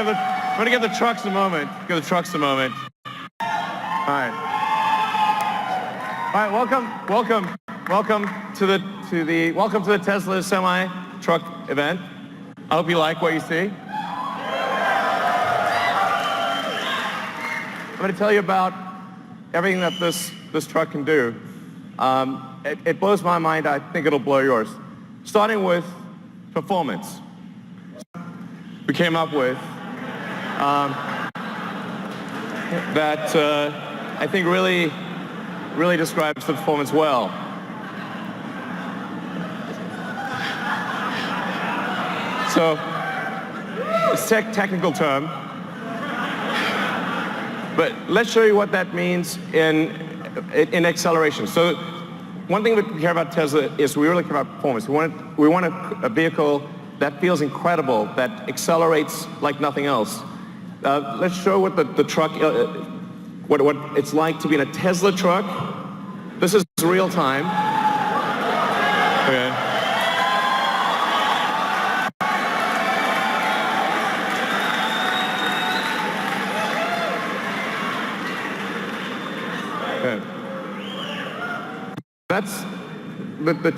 gonna give the trucks a moment. Give the trucks a moment. All right. All right. Welcome to the Tesla semi truck event. I hope you like what you see. I'm going to tell you about everything that this truck can do. It blows my mind. I think it'll blow yours. Starting with performance. We came up with that I think really describes the performance well. So it's a technical term, but let's show you what that means in acceleration. So one thing we care about Tesla is we really care about performance. We want a vehicle that feels incredible, that accelerates like nothing else. Let's show what the truck, what it's like to be in a Tesla truck. This is real time. Okay. Okay. That's the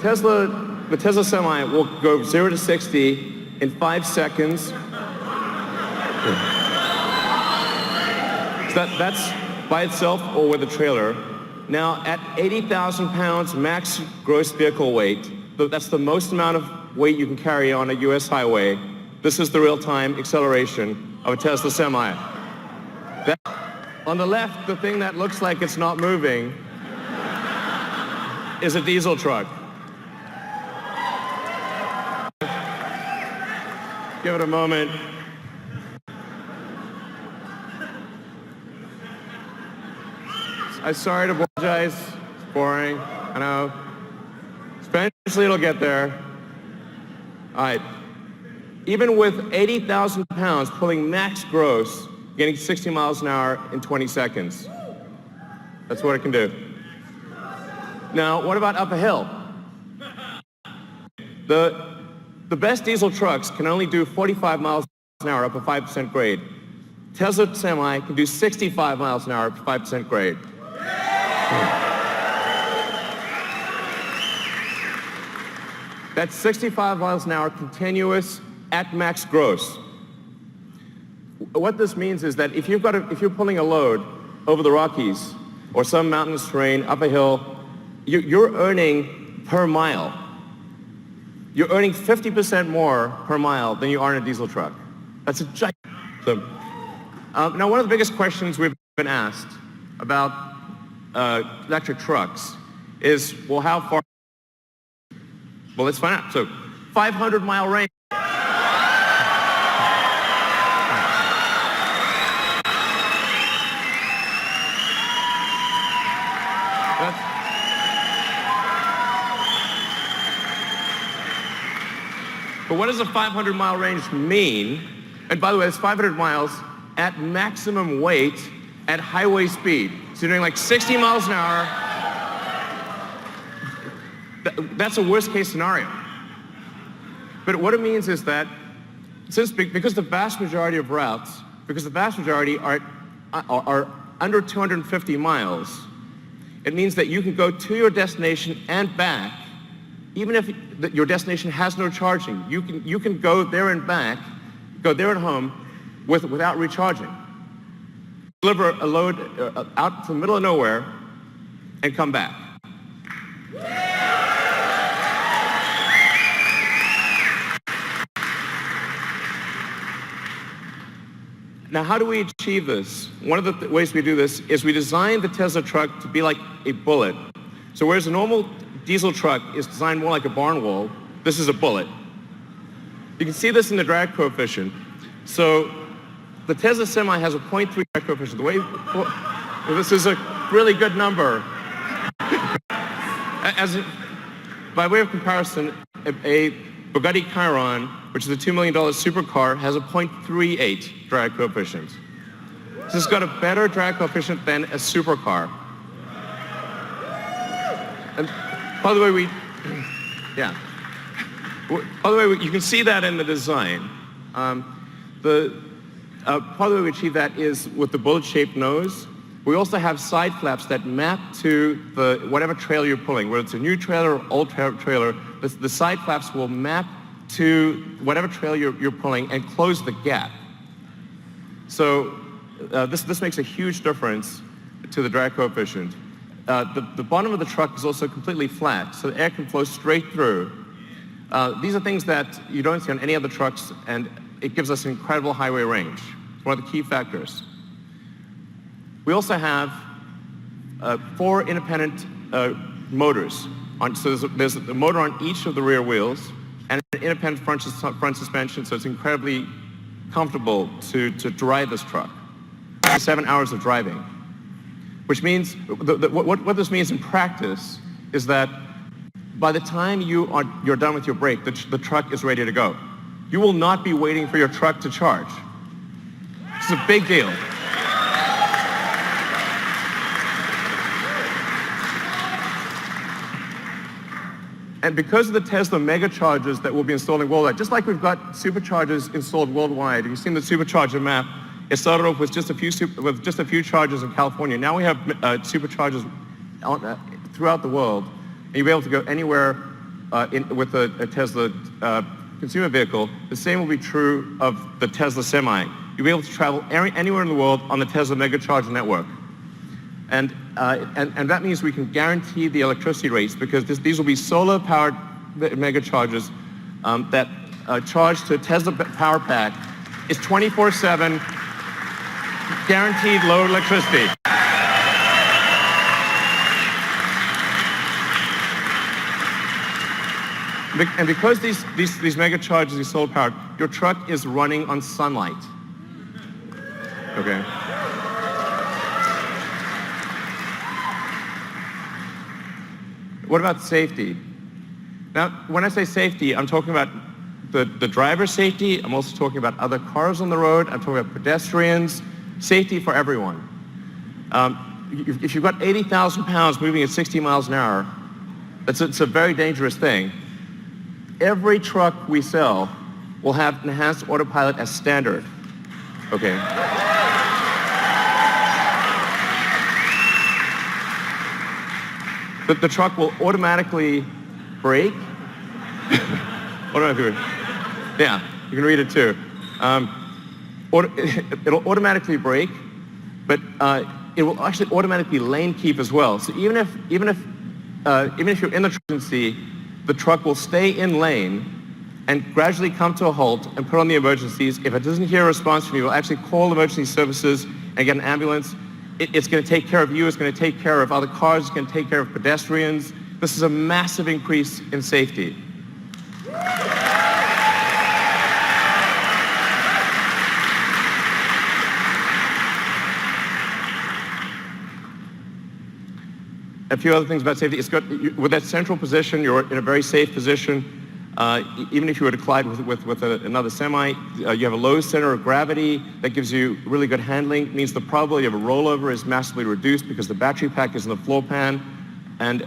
Tesla Semi will go 0 to 60 in 5 seconds. So that's by itself or with a trailer. Now, at 80,000 pounds max gross vehicle weight, that's the most amount of weight you can carry on a U.S. highway. This is the real-time acceleration of a Tesla Semi. On the left, the thing that looks like it's not moving is a diesel truck. Give it a moment. I'm sorry to apologize. It's boring. I know. Eventually it'll get there. All right. Even with 80,000 pounds pulling max gross, getting 60 miles an hour in 20 seconds. That's what it can do. Now, what about up a hill? The best diesel trucks can only do 45 miles an hour up a 5% grade. Tesla Semi can do 65 miles an hour up a 5% grade. That's 65 miles an hour continuous at max gross. What this means is that if you're pulling a load over the Rockies or some mountainous terrain up a hill, you're earning per mile. You're earning 50% more per mile than you are in a diesel truck. That's a giant. So, now, one of the biggest questions we've been asked about electric trucks is, well, how far? Well, let's find out. So, 500-mile range. But what does a 500-mile range mean? And by the way, it's 500 miles at maximum weight at highway speed. So you're doing like 60 miles an hour. That's a worst-case scenario. But what it means is that because the vast majority of routes, because the vast majority are under 250 miles, it means that you can go to your destination and back. Even if your destination has no charging, you can go there and back, go there and home without recharging. Deliver a load out to the middle of nowhere and come back. Now, how do we achieve this? One of the ways we do this is we design the Tesla truck to be like a bullet. So whereas a normal diesel truck is designed more like a barn wall, this is a bullet. You can see this in the drag coefficient. So the Tesla Semi has a 0.3 drag coefficient. This is a really good number. By way of comparison, a Bugatti Chiron, which is a $2 million supercar, has a 0.38 drag coefficient. This has got a better drag coefficient than a supercar. And by the way, you can see that in the design. Part of the way we achieve that is with the bullet-shaped nose. We also have side flaps that map to the whatever trailer you're pulling, whether it's a new trailer or old trailer. The side flaps will map to whatever trailer you're pulling and close the gap. So this makes a huge difference to the drag coefficient. The bottom of the truck is also completely flat, so the air can flow straight through. These are things that you don't see on any other trucks, and it gives us incredible highway range. It's one of the key factors. We also have 4 independent motors. So there's a motor on each of the rear wheels and an independent front suspension, so it's incredibly comfortable to drive this truck. 7 hours of driving, which means, what this means in practice is that by the time you're done with your break, the truck is ready to go. You will not be waiting for your truck to charge. It's a big deal. And because of the Tesla mega chargers that will be installed worldwide, just like we've got superchargers installed worldwide, you've seen the supercharger map. It started off with just a few chargers in California. Now we have superchargers throughout the world, and you'll be able to go anywhere with a Tesla consumer vehicle. The same will be true of the Tesla Semi. You'll be able to travel anywhere in the world on the Tesla mega charger network. And that means we can guarantee the electricity rates, because these will be solar-powered mega chargers that charge to a Tesla power pack. It's 24/7 guaranteed low electricity. And because these mega chargers are solar powered, your truck is running on sunlight. Okay. What about safety? Now, when I say safety, I'm talking about the driver's safety. I'm also talking about other cars on the road. I'm talking about pedestrians. Safety for everyone. If you've got 80,000 pounds moving at 60 miles an hour, it's a very dangerous thing. Every truck we sell will have enhanced autopilot as standard. Okay. The truck will automatically brake. Yeah, you can read it too. It'll automatically brake, but it will actually automatically lane keep as well. So even if you're in the emergency, the truck will stay in lane and gradually come to a halt and put on the emergencies. If it doesn't hear a response from you, it will actually call emergency services and get an ambulance. It's going to take care of you. It's going to take care of other cars. It's going to take care of pedestrians. This is a massive increase in safety. A few other things about safety. With that central position, you're in a very safe position. Even if you were to collide with another semi, you have a low center of gravity that gives you really good handling. It means the probability of a rollover is massively reduced because the battery pack is in the floor pan, and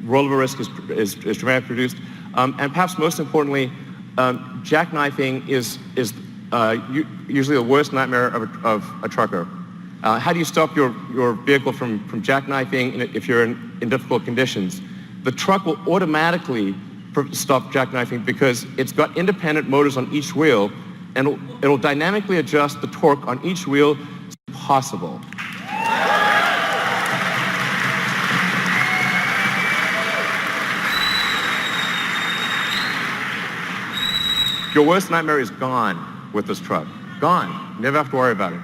rollover risk is dramatically reduced. And perhaps most importantly, jackknifing is usually the worst nightmare of a trucker. How do you stop your vehicle from jackknifing if you're in difficult conditions? The truck will automatically stop jackknifing because it's got independent motors on each wheel, and it'll dynamically adjust the torque on each wheel as possible. Your worst nightmare is gone with this truck. Gone. Never have to worry about it.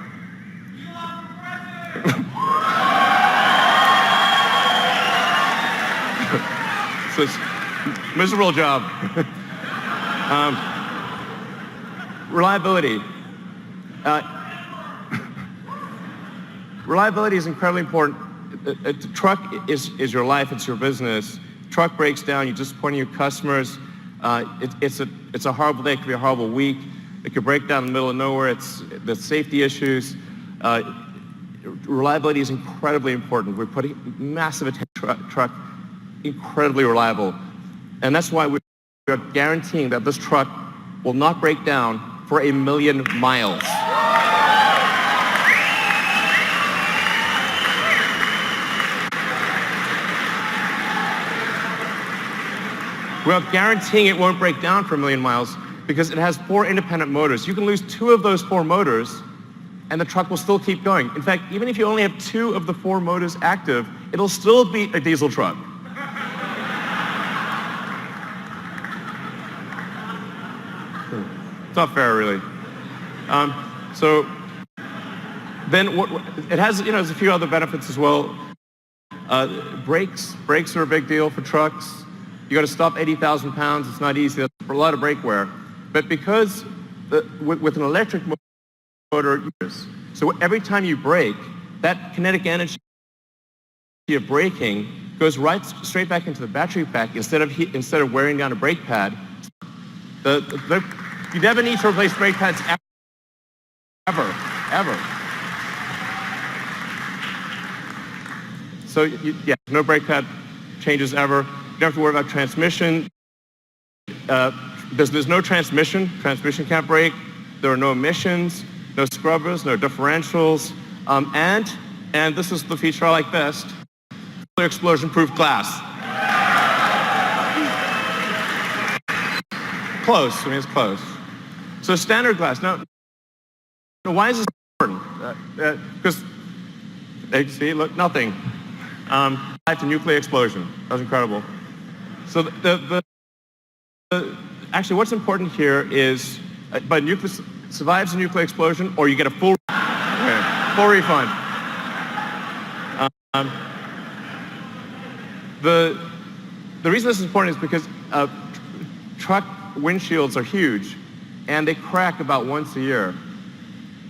So it's a miserable job. Reliability. Reliability is incredibly important. A truck is your life, it's your business. Truck breaks down, you disappoint your customers. It's a horrible day, it could be a horrible week. It could break down in the middle of nowhere. It's the safety issues. Reliability is incredibly important. We're putting massive attention to truck, incredibly reliable. And that's why we are guaranteeing that this truck will not break down for 1,000,000 miles. We're guaranteeing it won't break down for 1 million miles because it has 4 independent motors. You can lose 2 of those 4 motors and the truck will still keep going. In fact, even if you only have 2 of the 4 motors active, it'll still be a diesel truck. It's not fair, really. So then it has, there's a few other benefits as well. Brakes are a big deal for trucks. You got to stop 80,000 pounds. It's not easy. That's a lot of brake wear. But because with an electric motor, so every time you brake, that kinetic energy of braking goes straight back into the battery pack instead of wearing down a brake pad. You never need to replace brake pads ever. So no brake pad changes ever. You don't have to worry about transmission. There's no transmission. Transmission can't brake. There are no emissions, no scrubbers, no differentials, and this is the feature I like best: explosion-proof glass. Close. I mean, it's close. So standard glass. Now, why is this important? Because see, look, nothing. To nuclear explosion. That was incredible. So actually, what's important here is, but survives a nuclear explosion, or you get a full refund. The reason this is important is because truck windshields are huge, and they crack about once a year.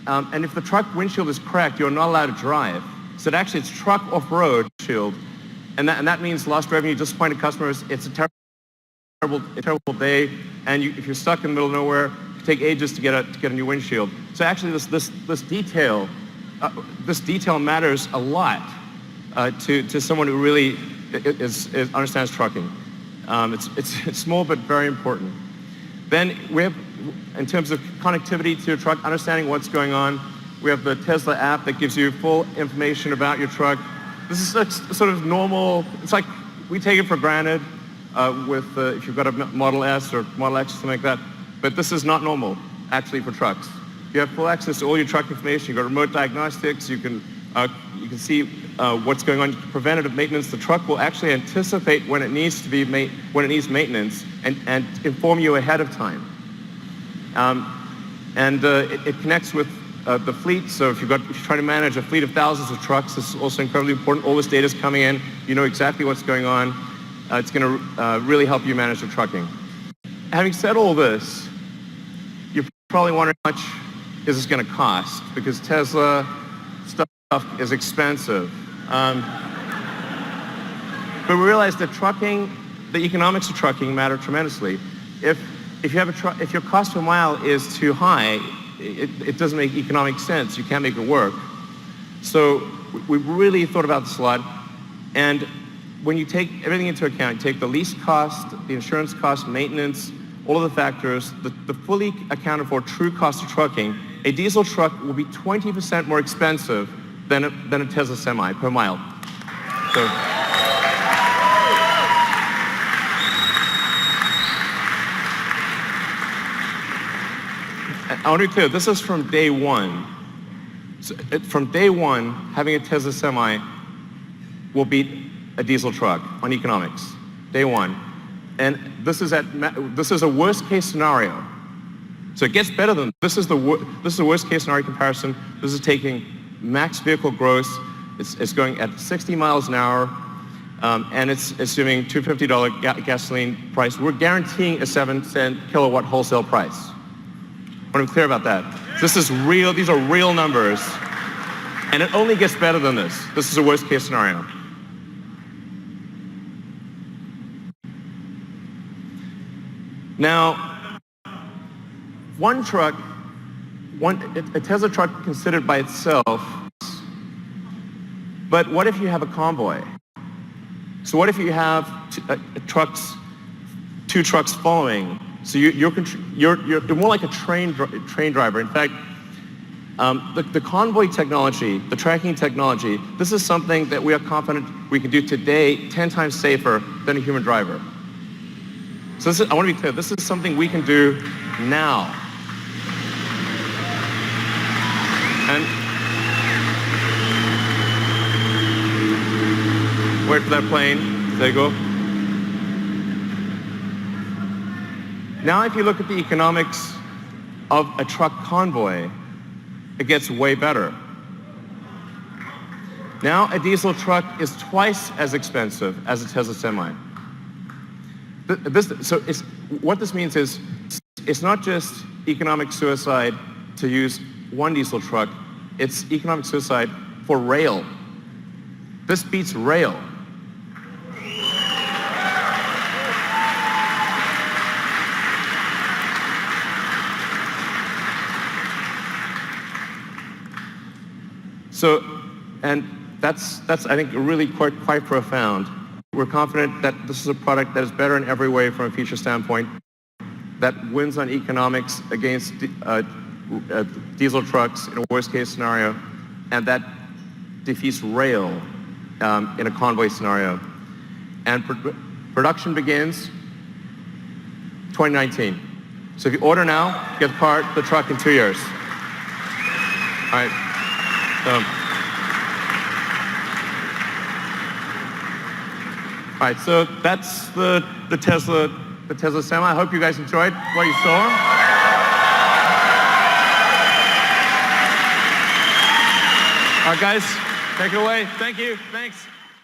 And if the truck windshield is cracked, you're not allowed to drive. So actually, it's truck off-road windshield, and that means lost revenue, disappointed customers. It's a terrible day, and if you're stuck in the middle of nowhere, it can take ages to get a new windshield. So actually, this detail matters a lot to someone who really understands trucking. It's small but very important. Then we have, in terms of connectivity to your truck, understanding what's going on. We have the Tesla app that gives you full information about your truck. This is sort of normal. It's like we take it for granted if you've got a Model S or Model X or something like that. But this is not normal, actually, for trucks. You have full access to all your truck information. You've got remote diagnostics. You can see what's going on. Preventative maintenance. The truck will actually anticipate when it needs maintenance and inform you ahead of time. It connects with the fleet. So if you're trying to manage a fleet of thousands of trucks, this is also incredibly important. All this data is coming in. You know exactly what's going on. It's going to really help you manage the trucking. Having said all this, you're probably wondering how much is this going to cost, because Tesla stuff is expensive. But we realize that the economics of trucking matter tremendously. If your cost per mile is too high, it doesn't make economic sense. You can't make it work. So we really thought about this a lot. And when you take everything into account, you take the lease cost, the insurance cost, maintenance, all of the factors, the fully accounted for true cost of trucking, a diesel truck will be 20% more expensive than a Tesla Semi per mile. So, I want to be clear, this is from day one. So from day one, having a Tesla Semi will beat a diesel truck on economics, day one. And this is a worst case scenario. So it gets better than, this is the worst case scenario comparison. This is taking max vehicle gross. It's going at 60 miles an hour, and it's assuming $250 gasoline price. We're guaranteeing a 7-cent kilowatt wholesale price. I want to be clear about that. This is real, these are real numbers, and it only gets better than this. This is a worst case scenario. Now, a Tesla truck considered by itself, but what if you have a convoy? So what if you have two trucks following? So you're more like a train driver. In fact, the convoy technology, the tracking technology, this is something that we are confident we can do today 10 times safer than a human driver. So this is, I want to be clear, this is something we can do now. And wait for that plane. There you go. Now if you look at the economics of a truck convoy, it gets way better. Now a diesel truck is twice as expensive as a Tesla semi. What this means is it's not just economic suicide to use one diesel truck, it's economic suicide for rail. This beats rail. And that's I think really quite profound. We're confident that this is a product that is better in every way from a feature standpoint, that wins on economics against diesel trucks in a worst case scenario, and that defeats rail in a convoy scenario. And production begins 2019. So if you order now, get the truck in 2 years. All right. All right, so that's the Tesla Semi. I hope you guys enjoyed what you saw. All right, guys, take it away. Thank you. Thanks.